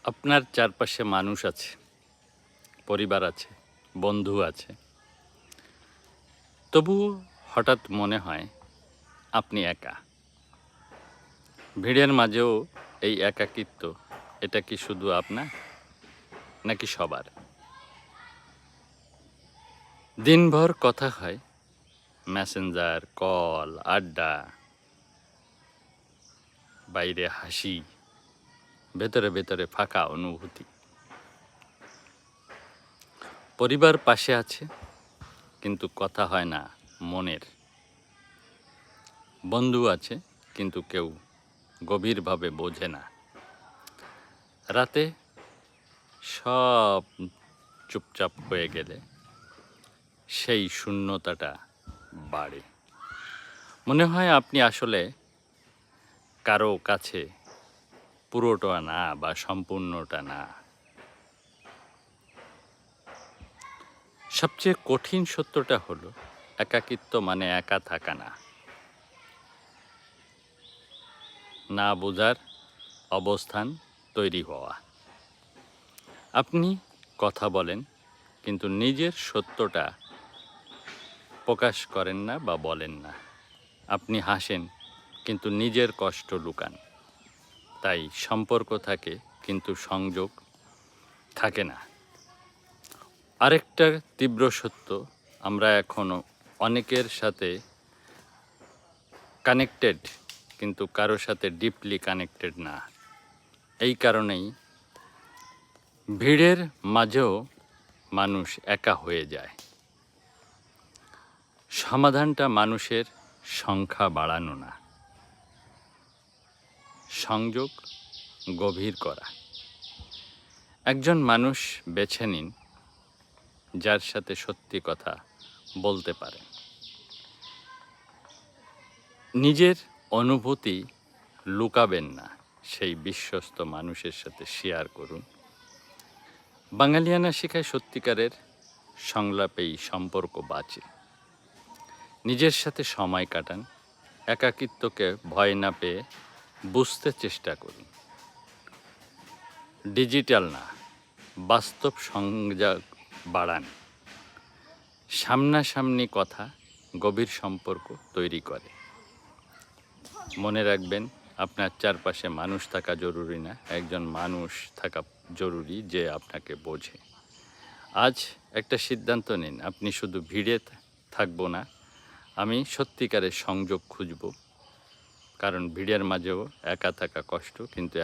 আপনার চারপাশে মানুষ আছে, পরিবার আছে, বন্ধু আছে। তবুও হঠাৎ মনে হয় আপনি একা। ভিড়ের মাঝেও এই একাকিত্ব, এটা কি শুধু আপনার নাকি সবার? দিনভর কথা হয়, মেসেঞ্জার, কল, আড্ডা, বাইরে হাসি, ভেতরে ভেতরে ফাঁকা অনুভূতি। পরিবার পাশে আছে, কিন্তু কথা হয় না মনের। বন্ধু আছে, কিন্তু কেউ গভীরভাবে বোঝে না। রাতে সব চুপচাপ হয়ে গেলে সেই শূন্যতাটা বাড়ে। মনে হয় আপনি আসলে কারো কাছে পুরোটা না বা সম্পূর্ণটা না। সবচেয়ে কঠিন সত্যটা হলো একাকিত্ব মানে একা থাকা না, না বোঝার অবস্থান তৈরি হওয়া। আপনি কথা বলেন, কিন্তু নিজের সত্যটা প্রকাশ করেন না বা বলেন না। আপনি হাসেন, কিন্তু নিজের কষ্ট লুকান। তাই সম্পর্ক থাকে, কিন্তু সংযোগ থাকে না। আরেকটা তীব্র সত্য, আমরা এখনো অনেকের সাথে কানেক্টেড, কিন্তু কারোর সাথে ডিপলি কানেক্টেড না। এই কারণেই ভিড়ের মাঝেও মানুষ একা হয়ে যায়। সমাধানটা মানুষের সংখ্যা বাড়ানো না, সংযোগ গভীর করা। একজন মানুষ বেছে নিন যার সাথে সত্যি কথা বলতে পারেন। নিজের অনুভূতি লুকাবেন না, সেই বিশ্বস্ত মানুষের সাথে শেয়ার করুন। বাঙালিয়ানা শেখায় সত্যিকারের সংলাপেই সম্পর্ক বাঁচে। নিজের সাথে সময় কাটান, একাকিত্বকে ভয় না পেয়ে বুঝতে চেষ্টা করুন। ডিজিটাল না, বাস্তব সংযোগ বাড়ান। সামনাসামনি কথা গভীর সম্পর্ক তৈরি করে। মনে রাখবেন, আপনার চারপাশে মানুষ থাকা জরুরি না, একজন মানুষ থাকা জরুরি যে আপনাকে বোঝে। আজ একটা সিদ্ধান্ত নিন, আপনি শুধু ভিড়ে থাকবো না, আমি সত্যিকারের সংযোগ খুঁজব। কারণ ভিড়ের মাঝেও একা থাকা কষ্ট, কিন্তু